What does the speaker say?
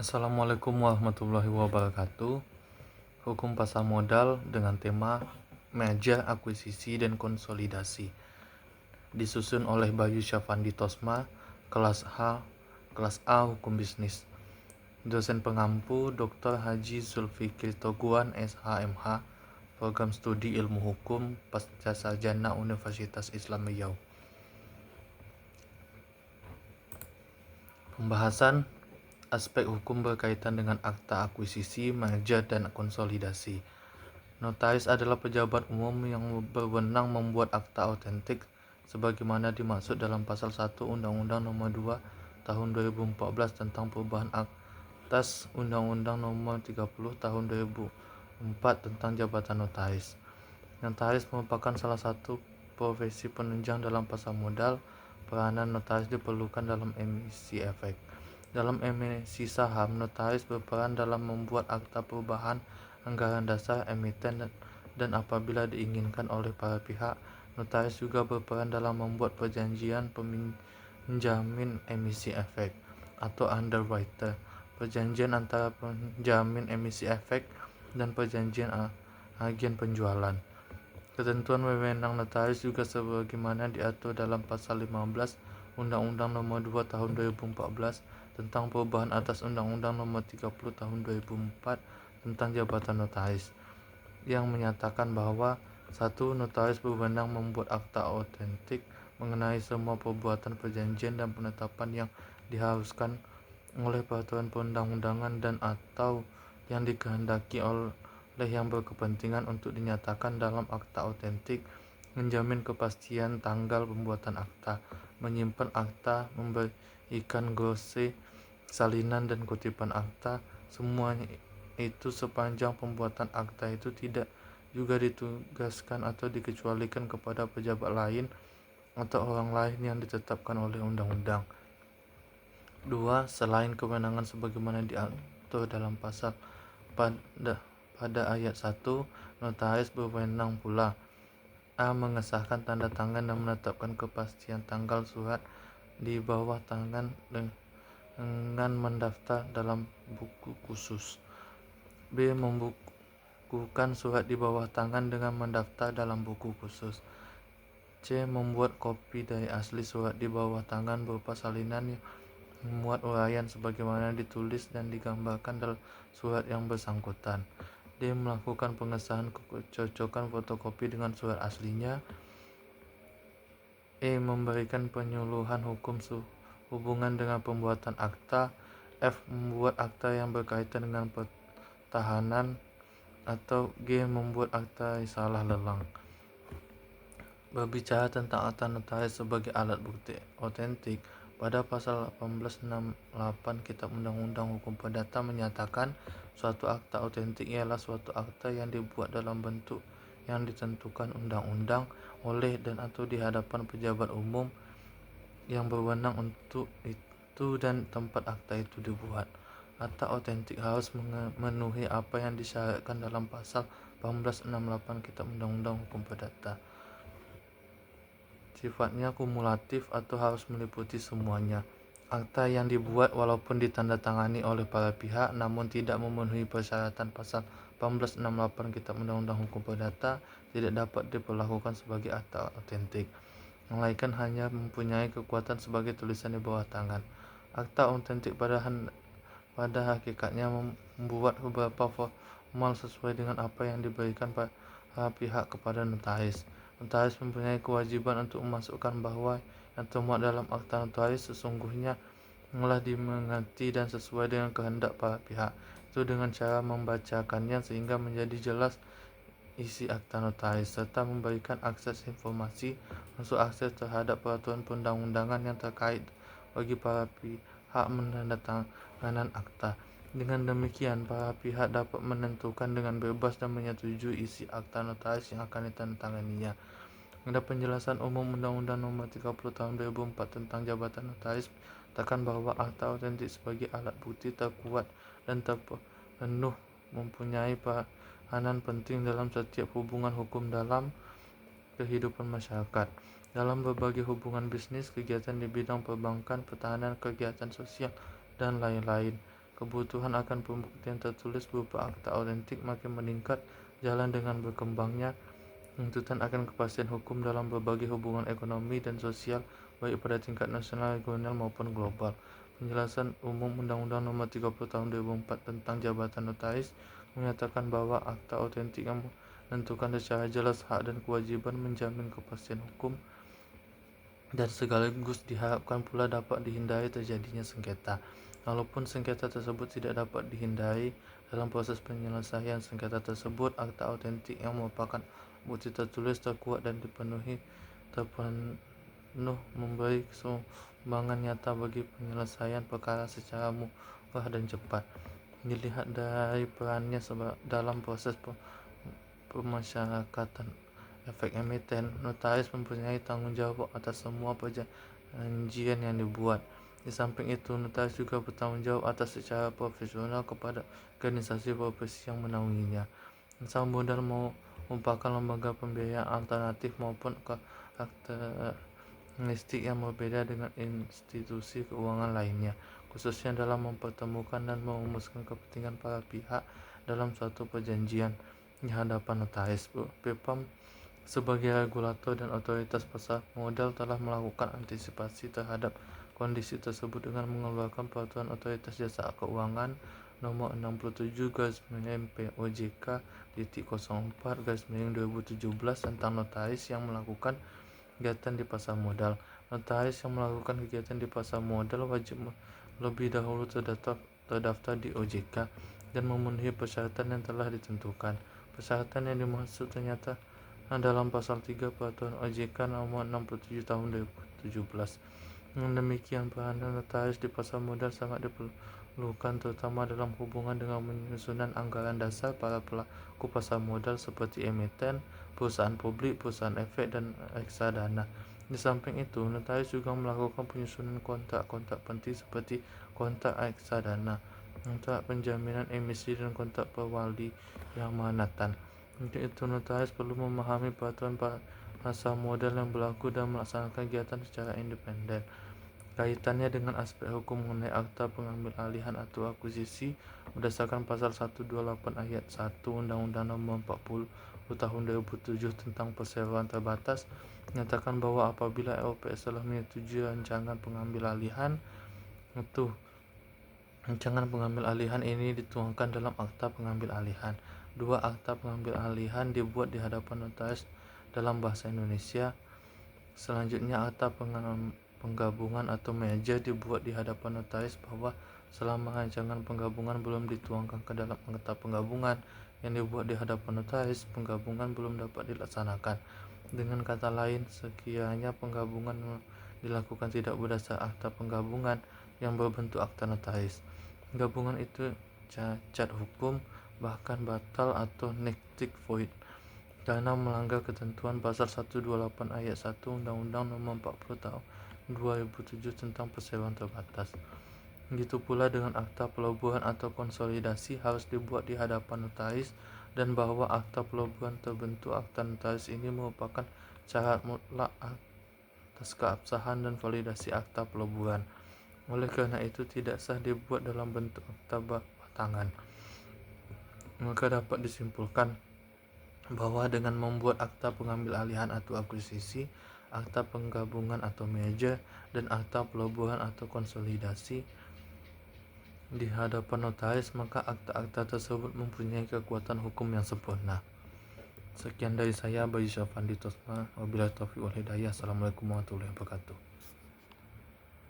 Assalamualaikum warahmatullahi wabarakatuh. Hukum pasar modal dengan tema merger, akuisisi, dan konsolidasi. Disusun oleh Bayu Syafandi Tosma, kelas A Hukum Bisnis. Dosen pengampu Dr. Haji Zulfikri Toguan, SHMH, Program Studi Ilmu Hukum Pascasarjana Universitas Islam Riau. Pembahasan aspek hukum berkaitan dengan akta akuisisi, merger, dan konsolidasi. Notaris adalah pejabat umum yang berwenang membuat akta autentik sebagaimana dimaksud dalam pasal 1 Undang-Undang Nomor 2 Tahun 2014 tentang perubahan atas Undang-Undang Nomor 30 Tahun 2004 tentang jabatan notaris. Notaris merupakan salah satu profesi penunjang dalam pasar modal. Peranan notaris diperlukan dalam emisi efek. Dalam emisi saham, notaris berperan dalam membuat akta perubahan anggaran dasar emiten dan apabila diinginkan oleh para pihak, notaris juga berperan dalam membuat perjanjian penjamin emisi efek atau underwriter, perjanjian antara penjamin emisi efek dan perjanjian agen penjualan. Ketentuan wewenang notaris juga sebagaimana diatur dalam pasal 15 Undang-Undang Nomor 2 Tahun 2014 tentang perubahan atas Undang-Undang Nomor 30 Tahun 2004 tentang jabatan notaris, yang menyatakan bahwa 1. Notaris berwenang membuat akta autentik mengenai semua perbuatan perjanjian dan penetapan yang diharuskan oleh peraturan perundang-undangan dan atau yang dikehendaki oleh yang berkepentingan untuk dinyatakan dalam akta autentik, menjamin kepastian tanggal pembuatan akta, menyimpan akta, memberikan glose, salinan dan kutipan akta, semuanya itu sepanjang pembuatan akta itu tidak juga ditugaskan atau dikecualikan kepada pejabat lain atau orang lain yang ditetapkan oleh undang-undang. 2. Selain kewenangan sebagaimana diatur dalam pasal pada ayat 1, notaris berwenang pula a. mengesahkan tanda tangan dan menetapkan kepastian tanggal surat di bawah tangan dengan mendaftar dalam buku khusus. B. membukukan surat di bawah tangan dengan mendaftar dalam buku khusus. C. membuat kopi dari asli surat di bawah tangan berupa salinan yang memuat uraian sebagaimana ditulis dan digambarkan dalam surat yang bersangkutan. D. melakukan pengesahan kecocokan fotokopi dengan surat aslinya. E. memberikan penyuluhan hukum hubungan dengan pembuatan akta. F. membuat akta yang berkaitan dengan pertahanan. Atau G. membuat akta risalah lelang. Berbicara tentang akta notaris sebagai alat bukti autentik, pada pasal 1868 Kitab Undang-Undang Hukum Perdata menyatakan suatu akta autentik ialah suatu akta yang dibuat dalam bentuk yang ditentukan undang-undang oleh dan atau di hadapan pejabat umum yang berwenang untuk itu dan tempat akta itu dibuat. Akta autentik harus memenuhi apa yang disyaratkan dalam pasal 1868 Kitab Undang-Undang Hukum Perdata. Sifatnya kumulatif atau harus meliputi semuanya. Akta yang dibuat walaupun ditandatangani oleh para pihak namun tidak memenuhi persyaratan pasal 1868 Kitab Undang-Undang Hukum Perdata tidak dapat diperlakukan sebagai akta autentik, melainkan hanya mempunyai kekuatan sebagai tulisan di bawah tangan. Akta autentik pada hakikatnya membuat beberapa formal sesuai dengan apa yang diberikan para pihak kepada notaris. Notaris mempunyai kewajiban untuk memasukkan bahwa yang termuat dalam akta notaris sesungguhnya telah dimengerti dan sesuai dengan kehendak para pihak itu dengan cara membacakannya sehingga menjadi jelas isi akta notaris, serta memberikan akses informasi masuk akses terhadap peraturan perundang-undangan yang terkait bagi para pihak menandatangani akta. Dengan demikian, para pihak dapat menentukan dengan bebas dan menyetujui isi akta notaris yang akan ditandatanganinya. Ada penjelasan umum Undang-Undang Nomor 30 Tahun 2004 tentang jabatan notaris menyatakan bahwa akta autentik sebagai alat bukti terkuat dan terpenuh mempunyai peranan penting dalam setiap hubungan hukum dalam kehidupan masyarakat, dalam berbagai hubungan bisnis, kegiatan di bidang perbankan, pertahanan, kegiatan sosial, dan lain-lain. Kebutuhan akan pembuktian tertulis berupa akta autentik makin meningkat. Jalan dengan berkembangnya tuntutan akan kepastian hukum dalam berbagai hubungan ekonomi dan sosial, baik pada tingkat nasional, regional maupun global. Penjelasan Umum Undang-Undang Nomor 30 Tahun 2004 tentang Jabatan Notaris menyatakan bahwa akta autentik yang menentukan secara jelas hak dan kewajiban, menjamin kepastian hukum, dan sekaligus diharapkan pula dapat dihindari terjadinya sengketa. Walaupun sengketa tersebut tidak dapat dihindari, dalam proses penyelesaian sengketa tersebut, akta autentik yang merupakan bukti tertulis terkuat dan terpenuh memberi sumbangan nyata bagi penyelesaian perkara secara murah dan cepat. Dilihat dari perannya dalam proses pemasyarakatan efek emiten, notaris mempunyai tanggung jawab atas semua perjanjian yang dibuat. Di samping itu, notaris juga bertanggung jawab atas secara profesional kepada organisasi profesi yang menaunginya. Pasar modal merupakan lembaga pembiayaan alternatif maupun karakteristik yang berbeda dengan institusi keuangan lainnya, khususnya dalam mempertemukan dan merumuskan kepentingan para pihak dalam suatu perjanjian di hadapan notaris. BPOM sebagai regulator dan otoritas pasar modal telah melakukan antisipasi terhadap kondisi tersebut dengan mengeluarkan Peraturan Otoritas Jasa Keuangan Nomor 67/POJK/04/2017 tentang notaris yang melakukan kegiatan di pasar modal. Notaris yang melakukan kegiatan di pasar modal wajib lebih dahulu terdaftar di OJK dan memenuhi persyaratan yang telah ditentukan. Persyaratan yang dimaksud ternyata dalam pasal 3 Peraturan OJK Nomor 67 Tahun 2017. Dengan demikian, peranan notaris di pasar modal sangat diperlukan, terutama dalam hubungan dengan penyusunan anggaran dasar para pelaku pasar modal seperti emiten, perusahaan publik, perusahaan efek, dan reksadana. Di samping itu, notaris juga melakukan penyusunan kontrak-kontrak penting seperti kontrak reksadana, kontrak penjaminan emisi, dan kontrak perwaliamanatan. Untuk itu, notaris perlu memahami peraturan pasar modal yang berlaku dan melaksanakan kegiatan secara independen. Kaitannya dengan aspek hukum mengenai akta pengambil alihan atau akuisisi berdasarkan pasal 128 ayat 1 Undang-Undang Nomor 40 Tahun 2007 tentang perseroan terbatas menyatakan bahwa apabila LPS telah menyetujui rancangan pengambil alihan, rancangan pengambil alihan ini dituangkan dalam akta pengambil alihan. Dua akta pengambil alihan dibuat di hadapan notaris dalam bahasa Indonesia. Selanjutnya, akta penggabungan atau merger dibuat di hadapan notaris bahwa selama rancangan penggabungan belum dituangkan ke dalam akta penggabungan yang dibuat di hadapan notaris, penggabungan belum dapat dilaksanakan. Dengan kata lain, sekiranya penggabungan dilakukan tidak berdasar akta penggabungan yang berbentuk akta notaris, gabungan itu cacat hukum, bahkan batal atau nectic void, karena melanggar ketentuan pasal 128 ayat 1 Undang-Undang Nomor 40 Tahun 2007 tentang perseroan terbatas. Begitu pula dengan akta peleburan atau konsolidasi harus dibuat di hadapan notaris, dan bahwa akta peleburan terbentuk akta notaris ini merupakan syarat mutlak atas keabsahan dan validasi akta peleburan. Oleh karena itu tidak sah dibuat dalam bentuk akta batangan. Maka dapat disimpulkan bahwa dengan membuat akta pengambil alihan atau akuisisi, akta penggabungan atau merger, dan akta peleburan atau konsolidasi di hadapan notaris, maka akta-akta tersebut mempunyai kekuatan hukum yang sempurna. Sekian dari saya, Bayu Syafandi Tosma. Wabillahi taufiq wal hidayah. Assalamualaikum warahmatullahi wabarakatuh.